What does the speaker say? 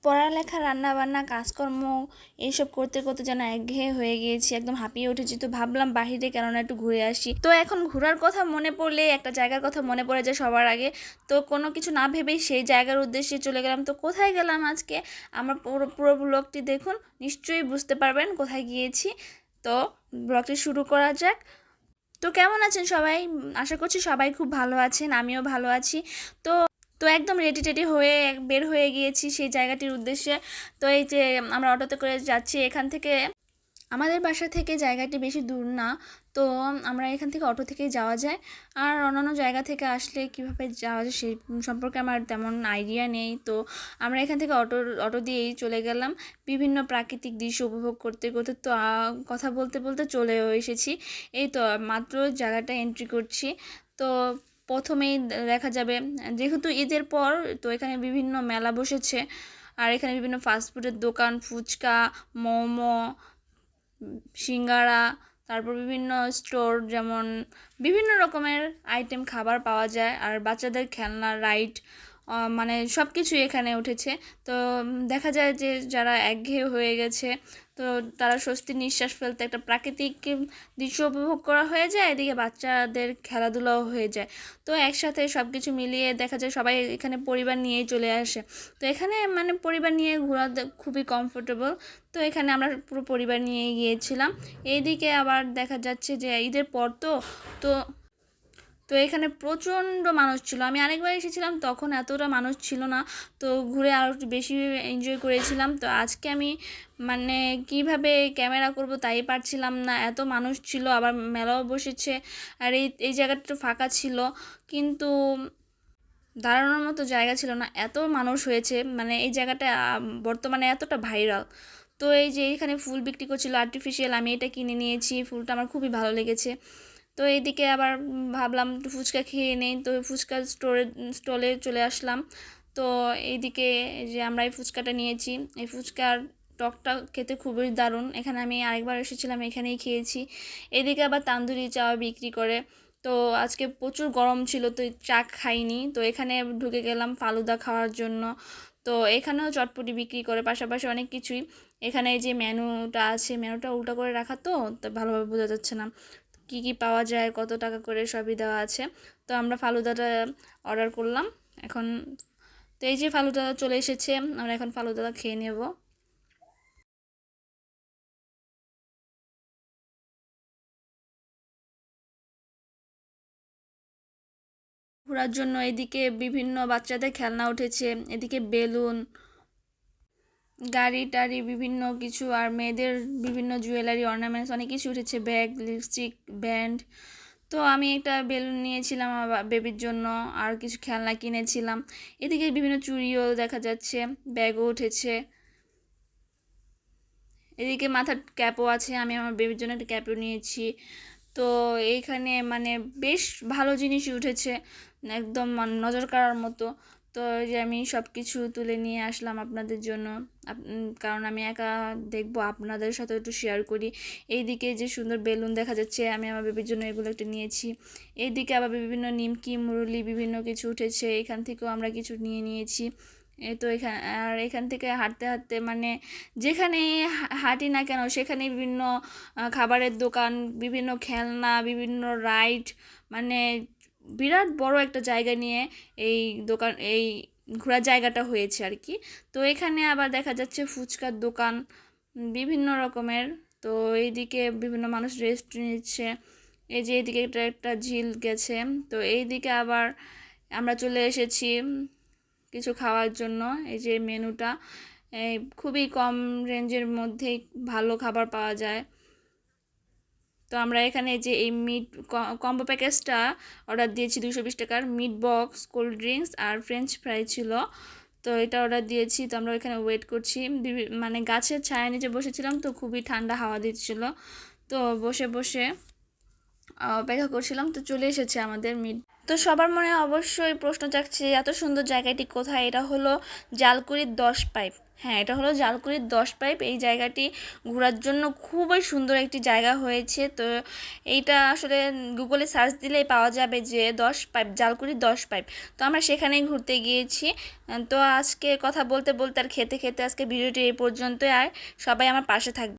পড়ালেখা, রান্নাবান্না, কাজকর্ম এইসব করতে করতে যেন একঘেয়ে হয়ে গিয়েছি, একদম হাঁপিয়ে উঠেছি। তো ভাবলাম বাহিরে কেননা একটু ঘুরে আসি। তো এখন ঘোরার কথা মনে পড়লে একটা জায়গার কথা মনে পড়ে যায় সবার আগে। তো কোনো কিছু না ভেবেই সেই জায়গার উদ্দেশ্যে চলে গেলাম। তো কোথায় গেলাম আজকে, আমার পুরো পুরো ব্লগটি দেখুন, নিশ্চয়ই বুঝতে পারবেন কোথায় গিয়েছি। তো ব্লগটি শুরু করা যাক। তো কেমন আছেন সবাই? আশা করছি সবাই খুব ভালো আছেন, আমিও ভালো আছি। তো তো একদম রেডি টেডি হয়ে বের হয়ে গিয়েছি সেই জায়গাটির উদ্দেশ্যে। তো এই যে আমরা অটোতে করে যাচ্ছি এখান থেকে। আমাদের বাসা থেকে জায়গাটি বেশি দূর না। তো আমরা এখান থেকে অটো থেকেই যাওয়া যায়। আর অন্যান্য জায়গা থেকে আসলে কিভাবে যাওয়া যায় সেই সম্পর্কে আমার তেমন আইডিয়া নেই। তো আমরা এখান থেকে অটো দিয়েই চলে গেলাম বিভিন্ন প্রাকৃতিক দৃশ্য উপভোগ করতে করতে। তো কথা বলতে বলতে চলেও এসেছি। এই তো মাত্র জায়গাটা এন্ট্রি করছি। তো প্রথমেই দেখা যাবে, যেহেতু ঈদের পর, তো এখানে বিভিন্ন মেলা বসেছে। আর এখানে বিভিন্ন ফাস্টফুডের দোকান, ফুচকা, মোমো, সিঙ্গারা, তারপর বিভিন্ন স্টোর, যেমন বিভিন্ন রকমের আইটেম খাবার পাওয়া যায়। আর বাচ্চাদের খেলনা, রাইড, মানে সব কিছুই এখানে উঠেছে। তো দেখা যায় যে যারা একঘেয়ে হয়ে গেছে, তো তারা স্বস্তির নিঃশ্বাস ফেলতে একটা প্রাকৃতিক দৃশ্য উপভোগ করা হয়ে যায়, এদিকে বাচ্চাদের খেলাধুলাও হয়ে যায়। তো একসাথে সব কিছু মিলিয়ে দেখা যায় সবাই এখানে পরিবার নিয়েই চলে আসে। তো এখানে মানে পরিবার নিয়ে ঘোরা খুবই কমফোর্টেবল। তো এখানে আমরা পুরো পরিবার নিয়েই গিয়েছিলাম। এইদিকে আবার দেখা যাচ্ছে যে ঈদের পর তো তো এখানে প্রচণ্ড মানুষ ছিল। আমি আরেকবার এসেছিলাম, তখন এতটা মানুষ ছিল না। তো ঘুরে আরও একটু বেশি এনজয় করেছিলাম। তো আজকে আমি মানে কিভাবে ক্যামেরা করব তাই পারছিলাম না, এত মানুষ ছিল, আবার মেলাও বসেছে। আর এই এই জায়গাটা একটু ফাঁকা ছিল, কিন্তু দাঁড়ানোর মতো জায়গা ছিল না, এত মানুষ হয়েছে। মানে এই জায়গাটা বর্তমানে এতটা ভাইরাল। তো এই যে এখানে ফুল বিক্রি করছিল আর্টিফিশিয়াল, আমি এটা কিনে নিয়েছি, ফুলটা আমার খুবই ভালো লেগেছে। তো এইদিকে আবার ভাবলাম একটু ফুচকা খেয়ে নেই, তো ফুচকা স্টলে চলে আসলাম। তো এইদিকে এই যে আমরা এই ফুচকাটা নিয়েছি, এই ফুচকার টকটা খেতে খুবই দারুণ। এখানে আমি আরেকবার এসেছিলাম, এখানেই খেয়েছি। এদিকে আবার তান্দুরি চা বিক্রি করে। তো আজকে প্রচুর গরম ছিল, তো চা খাইনি। তো এখানে ঢুকে গেলাম ফালুদা খাওয়ার জন্য। তো এখানেও চটপটি বিক্রি করে, পাশাপাশি অনেক কিছুই। এখানে এই যে মেনুটা আছে, মেনুটা উল্টা করে রাখা, তো ভালোভাবে বোঝা যাচ্ছে না কি কি পাওয়া যায়, কত টাকা করে সবই দেওয়া আছে। তো আমরা ফালুদাটা অর্ডার করলাম এখন। তো এই যে ফালুদা চলে এসেছে, আমরা এখন ফালুদা খেয়ে নেব। ঘোরার জন্য এদিকে বিভিন্ন বাচ্চাদের খেলনা উঠেছে, এদিকে বেলুন, গাড়ি টাড়ি বিভিন্ন কিছু, আর মেয়েদের বিভিন্ন জুয়েলারি, অর্নামেন্টস অনেক কিছু উঠেছে, ব্যাগ, লিপস্টিক, ব্যান্ড। তো আমি একটা বেলুন নিয়েছিলাম আমার বেবির জন্য, আর কিছু খেলনা কিনেছিলাম। এদিকে বিভিন্ন চুড়িও দেখা যাচ্ছে, ব্যাগও উঠেছে। এদিকে মাথার ক্যাপও আছে, আমি আমার বেবির জন্য একটা ক্যাপও নিয়েছি। তো এইখানে মানে বেশ ভালো জিনিসই উঠেছে, একদম নজর কাড়ার মতো। তো এই যে আমি সব কিছু তুলে নিয়ে আসলাম আপনাদের জন্য, কারণ আমি একা দেখবো, আপনাদের সাথে একটু শেয়ার করি। এইদিকে যে সুন্দর বেলুন দেখা যাচ্ছে, আমি আমার বেবির জন্য এগুলো একটু নিয়েছি। এইদিকে আবার বিভিন্ন নিমকি, মুরলি বিভিন্ন কিছু উঠেছে, এখান থেকেও আমরা কিছু নিয়ে নিয়েছি। এই তো এখান থেকে হাঁটতে হাঁটতে মানে যেখানে হাঁটি না কেন সেখানে বিভিন্ন খাবারের দোকান, বিভিন্ন খেলনা, বিভিন্ন রাইড, মানে বিরাট বড় একটা জায়গা নিয়ে এই দোকান, এই ঘোরার জায়গাটা হয়েছে আর কি। তো এখানে আবার দেখা যাচ্ছে ফুচকার দোকান বিভিন্ন রকমের। তো এইদিকে বিভিন্ন মানুষ রেস্ট নিচ্ছে। এই যে এইদিকে একটা ঝিল গেছে। তো এইদিকে আবার আমরা চলে এসেছি কিছু খাওয়ার জন্য। এই যে মেনুটা, এই খুবই কম রেঞ্জের মধ্যেই ভালো খাবার পাওয়া যায়। তো আমরা এখানে যে এই মিট কম্বো প্যাকেজটা অর্ডার দিয়েছি 220 টাকার, মিট বক্স, কোল্ড ড্রিঙ্কস আর ফ্রেঞ্চ ফ্রাই ছিল। তো এটা অর্ডার দিয়েছি। তো আমরা এখানে ওয়েট করছি, মানে গাছের ছায়া নিচে বসেছিলাম, তো খুবই ঠান্ডা হাওয়া দিচ্ছিল। তো বসে বসে অপেক্ষা করছিলাম, তো চলে এসেছে আমাদের মিট। তো সবার মনে অবশ্যই প্রশ্ন জাগছে এত সুন্দর জায়গাটি কোথায়। এটা হলো জালকুড়ির 10 পাইপ। হ্যাঁ, এটা হলো জালকুড়ির 10 পাইপ। এই জায়গাটি ঘোরার জন্য খুবই সুন্দর একটি জায়গা হয়েছে। তো এইটা আসলে গুগলে সার্চ দিলেই পাওয়া যাবে যে 10 পাইপ, জালকুড়ির 10 পাইপ। তো আমরা সেখানেই ঘুরতে গিয়েছি। তো আজকে কথা বলতে বলতে আর খেতে খেতে আজকে ভিডিওটি এই পর্যন্তই। আর সবাই আমার পাশে থাকবে।